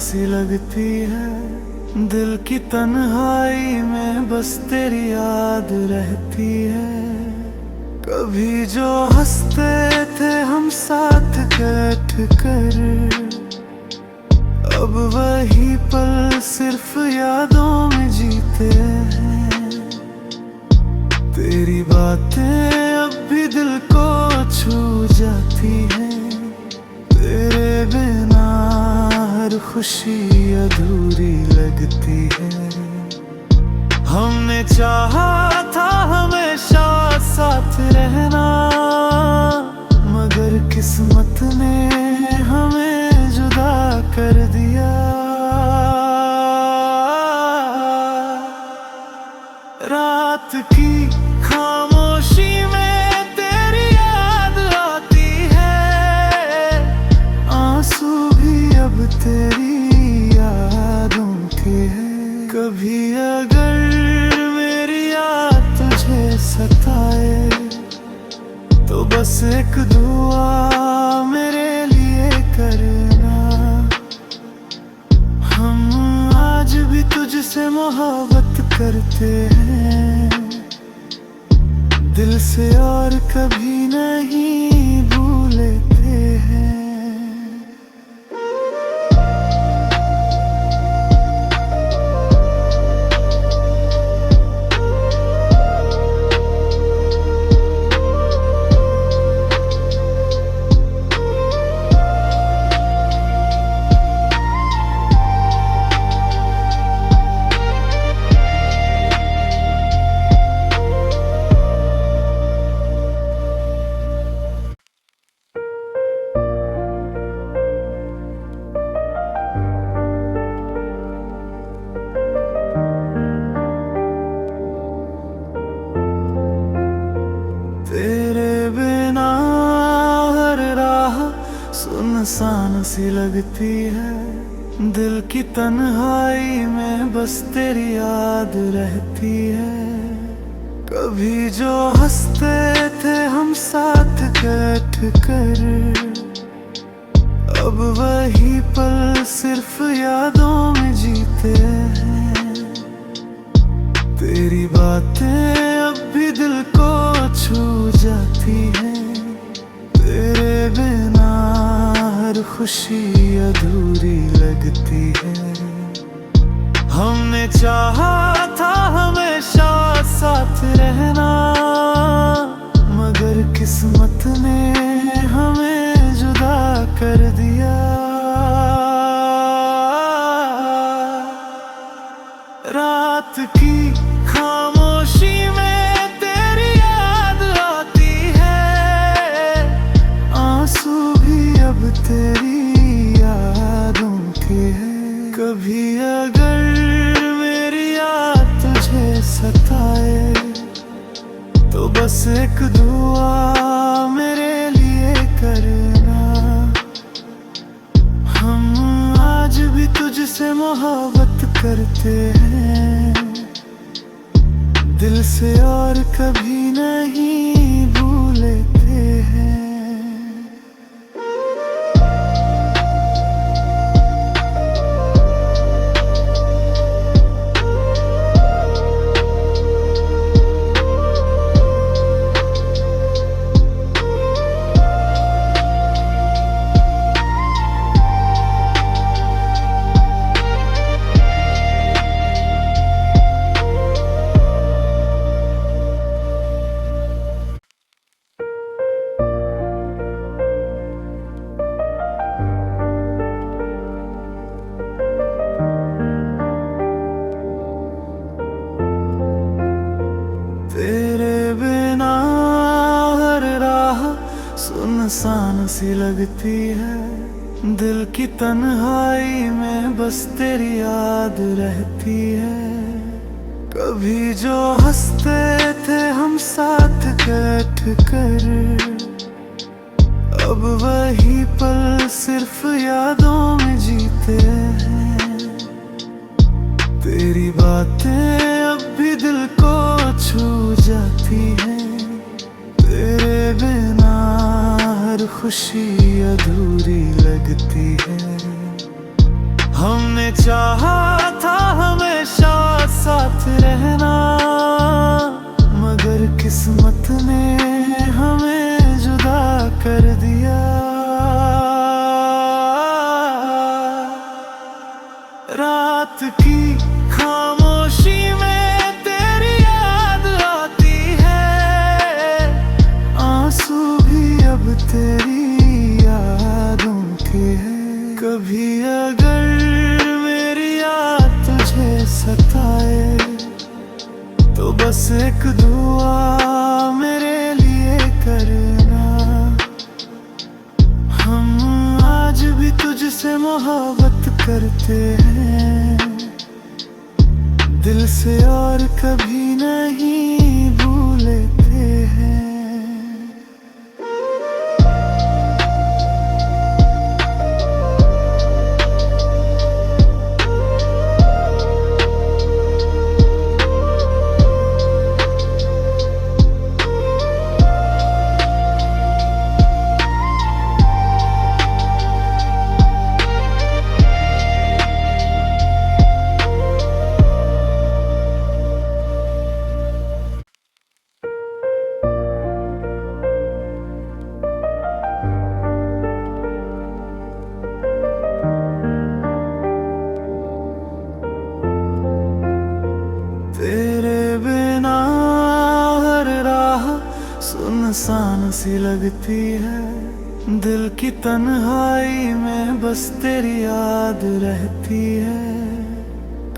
सी लगती है। दिल की तन्हाई में बस तेरी याद रहती है। कभी जो हंसते थे हम साथ बैठ कर, अब वही पल सिर्फ यादों में जीते हैं। तेरी बातें अब भी दिल को छू जाती हैं। तेरे बिना हर खुशी अधूरी लगती है। हमने चाहा था हमेशा साथ रहना, मगर किस्मत ने हमें जुदा कर दिया। रात की खामोशी में तेरी याद आती है। आंसू भी अब तेरी यादों के हैं। कभी अगर मेरी याद तुझे सताए, तो बस एक दुआ मेरे लिए करना। हम आज भी तुझसे मोहब्बत करते हैं, दिल से और कभी नहीं भूलते हैं। तेरे बिना हर राह सुनसान सी लगती है। दिल की तन्हाई में बस तेरी याद रहती है। कभी जो हंसते थे हम साथ बैठ कर, अब वही पल सिर्फ यादों में जीते हैं। तेरी बातें अब भी दिल को छू जाती हैं। तेरे बिना हर खुशी अधूरी लगती है। हमने चाहा था हमेशा साथ रहना, मगर किस्मत ने हमें जुदा कर दिया। रात की खामोशी में तेरी याद आती है। आंसू भी अब तेरी यादों के हैं। कभी अगर मेरी याद तुझे सताए, तो बस एक दुआ मेरे लिए करना। हम आज भी तुझसे मोहब्बत करते हैं, दिल से और कभी नहीं भूलते हैं। तेरे बिना हर राह सुनसान सी लगती है। दिल की तन्हाई में बस तेरी याद रहती है। कभी जो हंसते थे हम साथ बैठ कर, अब वही पल सिर्फ यादों में जीते हैं। तेरी बातें अब भी दिल को छू जाती हैं। तेरे बिना हर खुशी अधूरी लगती है। हमने चाहा था हमेशा साथ रहना, मगर किस्मत ने हमें जुदा कर दिया। रात की खामोशी में तेरी याद आती है, आंसू भी अब तेरी यादों के हैं। कभी अगर मेरी याद तुझे सताए तो बस एक दुआ मेरे लिए करना। हम आज भी तुझसे मोहब्बत करते हैं दिल से, और कभी नहीं भूलते हैं। तेरे बिना हर राह सुनसान सी लगती है, दिल की तन्हाई में बस तेरी याद रहती है।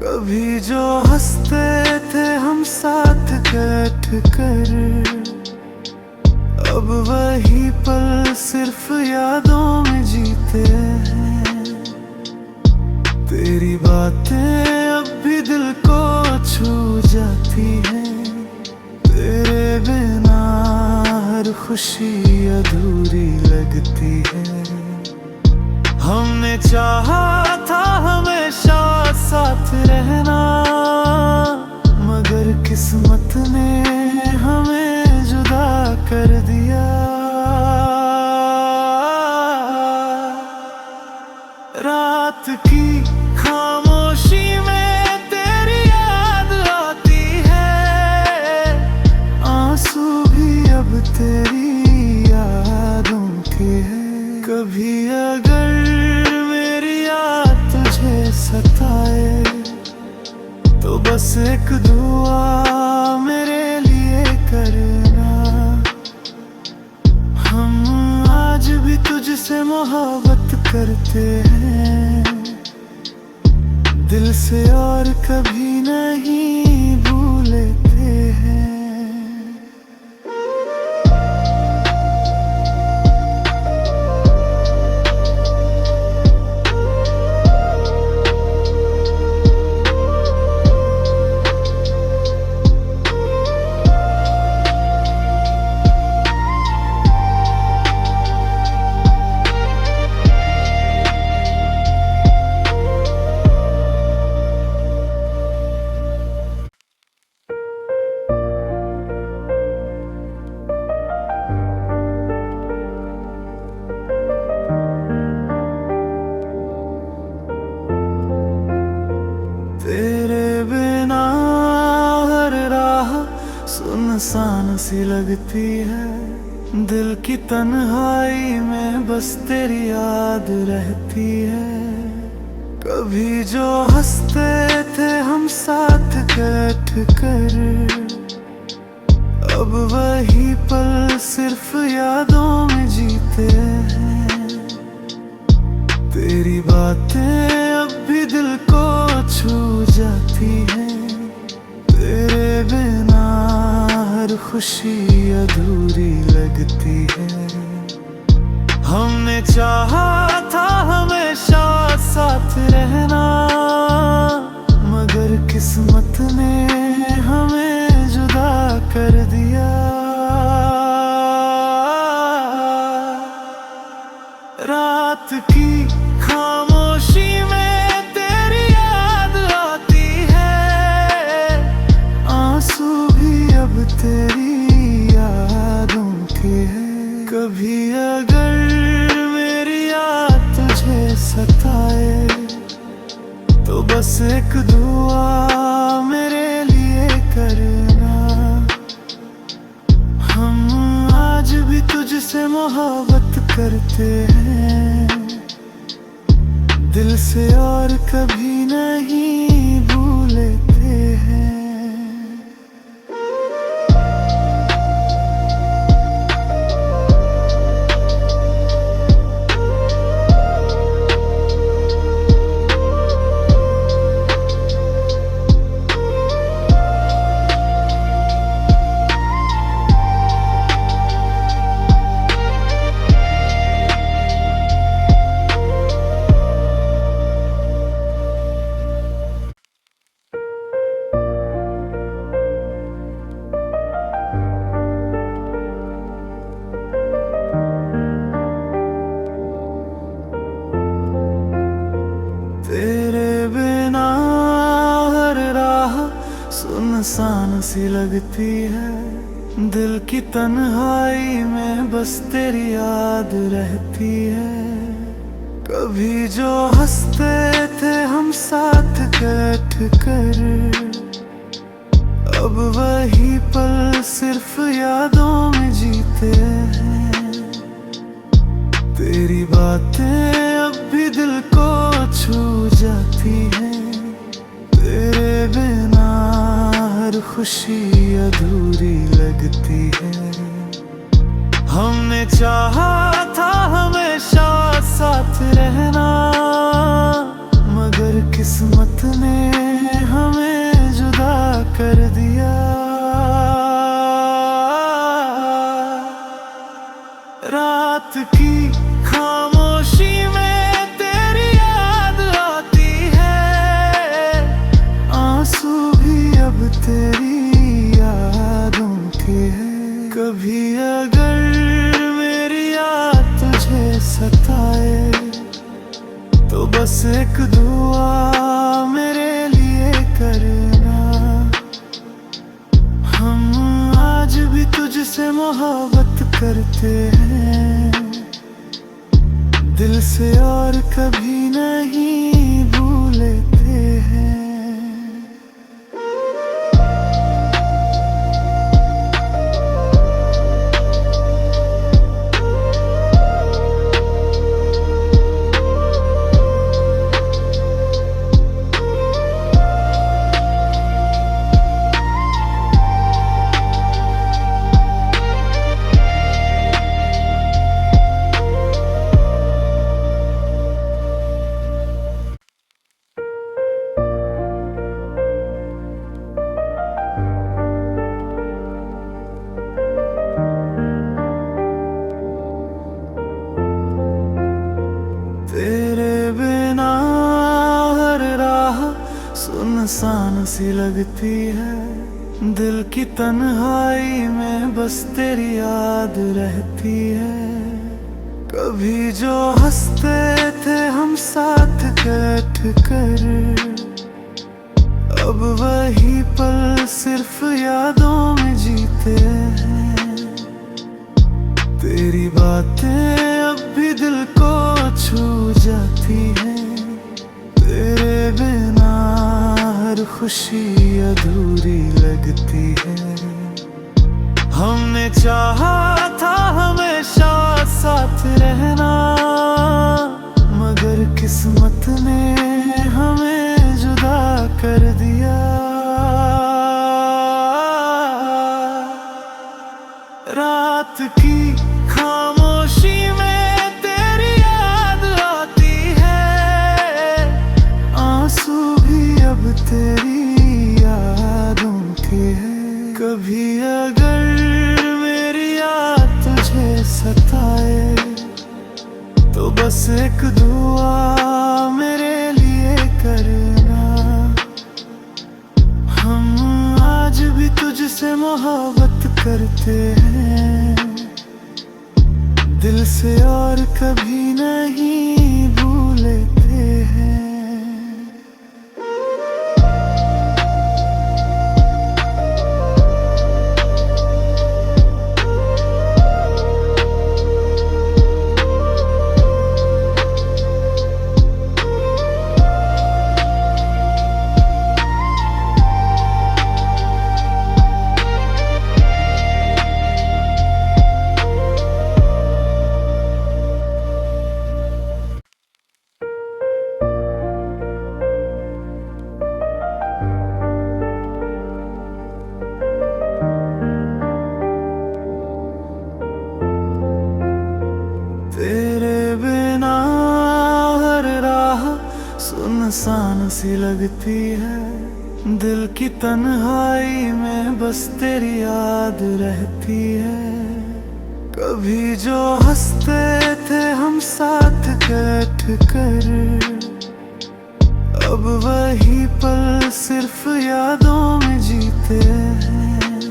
कभी जो हंसते थे हम साथ बैठ कर, अब वही पल सिर्फ यादों में जीते हैं। तेरी बातें अब भी दिल को छू जाती है, तेरे बिना हर खुशी अधूरी लगती है। हमने चाहा था हमेशा साथ रहना, मगर किस्मत ने हमें जुदा कर दिया। रात की खामोशी में तेरी याद आती है, आंसू भी अब तेरी यादों के हैं। कभी अगर मेरी याद तुझे सताए तो बस एक दुआ मेरे लिए करना। हम आज भी तुझसे मोहब्बत करते हैं दिल से, और कभी नहीं भूलते हैं। तेरे बिना हर राह सुनसान सी लगती है, दिल की तन्हाई में बस तेरी याद रहती है। कभी जो हंसते थे हम साथ बैठ कर, अब वही पल सिर्फ यादों में जीते हैं। तेरी बातें अब भी दिल को छू जाती है, तेरे बिना हर खुशी अधूरी लगती है। हमने चाहा था हमेशा साथ रहना, मगर किस्मत ने हमें जुदा कर दिया। रात की खामोशी में तेरी याद आती है, आंसू भी अब तेरी यादों के हैं। कभी अगर मेरी याद तुझे सताए एक दुआ मेरे लिए करना। हम आज भी तुझसे मोहब्बत करते हैं, दिल से और कभी नहीं भूलते हैं। तेरे बिना हर राह सुनसान सी लगती है, दिल की तन्हाई में बस तेरी याद रहती है। कभी जो हंसते थे हम साथ बैठ कर, अब वही पल सिर्फ यादों में जीते हैं। तेरी बातें अब भी दिल को छू जाती है, तेरे बिना हर खुशी अधूरी लगती है। हमने चाहा था हमेशा साथ रहना, मगर किस्मत ने हमें जुदा कर दिया। रात की खामोशी में तेरी याद आती है, आंसू भी अब तेरी यादों के हैं। कभी अगर मेरी याद तुझे सताए, तो बस एक दुआ मेरे लिए करना। हम आज भी तुझसे मोहब्बत करते हैं, दिल से और कभी नहीं भूलते हैं। तेरे बिना हर राह सुनसान सी लगती है, दिल की तन्हाई में बस तेरी याद रहती है। कभी जो हंसते थे हम साथ बैठ कर, अब वही पल सिर्फ यादों में जीते हैं। तेरी बातें अब भी दिल को छू जाती है, तेरे बिना हर खुशी अधूरी लगती है। हमने चाहा था हमेशा साथ रहना, मगर किस्मत ने हमें जुदा कर दिया। रात की खामोशी में तेरी याद आती है, आंसू भी अब तेरी यादों के हैं। कभी अगर मेरी याद तुझे सताए, तो बस एक दुआ मेरे लिए करना। हम आज भी तुझसे मोहब्बत करते हैं, दिल से और कभी नहीं भूलते हैं। सुनसान सी लगती है। दिल की तन्हाई में बस तेरी याद रहती है। कभी जो हंसते थे हम साथ बैठ कर, अब वही पल सिर्फ यादों में जीते हैं।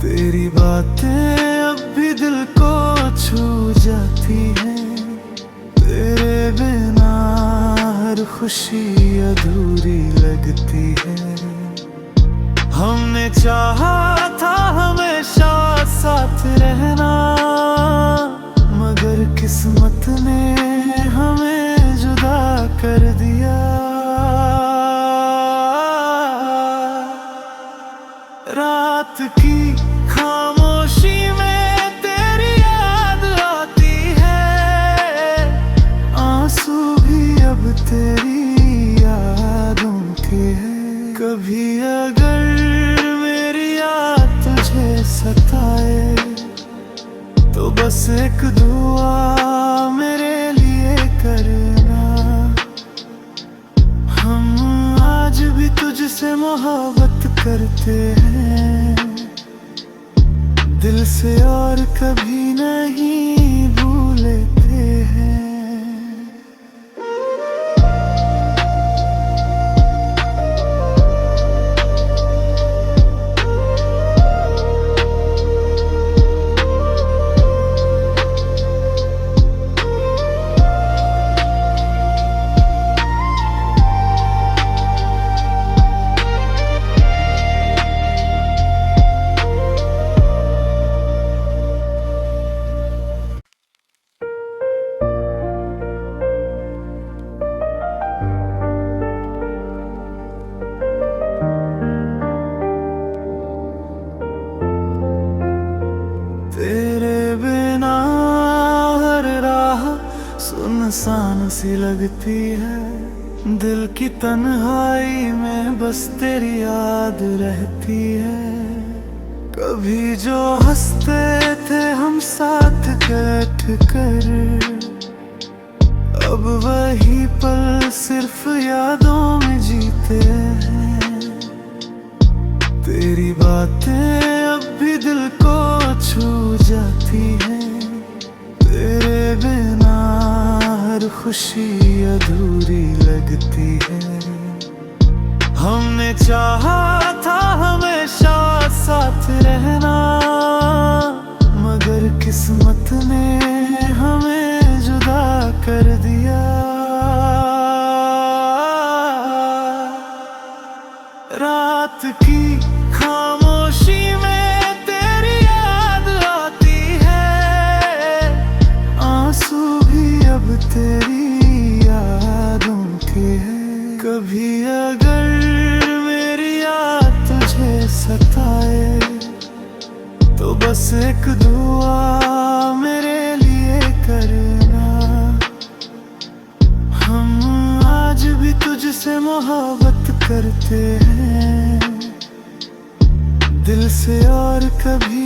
तेरी बातें अब भी दिल को छू जाती हैं। तेरे बिना हर खुशी अधूरी लगती है। हमने चाहा था हमेशा साथ रहना, मगर किस्मत ने हमें जुदा कर दिया। रात की खामोशी में तेरी याद आती है। आंसू भी अब तेरी यादों के हैं। कभी अगर मेरी याद तुझे सताए तो बस एक दुआ मेरे लिए करना। हम आज भी तुझसे मोहब्बत करते हैं, दिल से और कभी नहीं भूलते हैं। तेरे बिना हर राह सुनसान सी लगती है। दिल की तन्हाई में बस तेरी याद रहती है। कभी जो हंसते थे हम साथ बैठ कर, अब वही पल सिर्फ यादों में जीते हैं। तेरी बातें अब भी दिल को छू जाती हैं। तेरे बिना हर खुशी अधूरी लगती है। हमने चाहा था हमेशा साथ रहना, मगर किस्मत ने हमें जुदा कर दिया। रात की खामोशी में तेरी याद आती है। आंसू भी अब तेरी यादों के हैं। कभी अगर मेरी याद तुझे सताए तो बस एक दुआ मेरे लिए करना। हम आज भी तुझसे मोहब्बत करते हैं, दिल से और कभी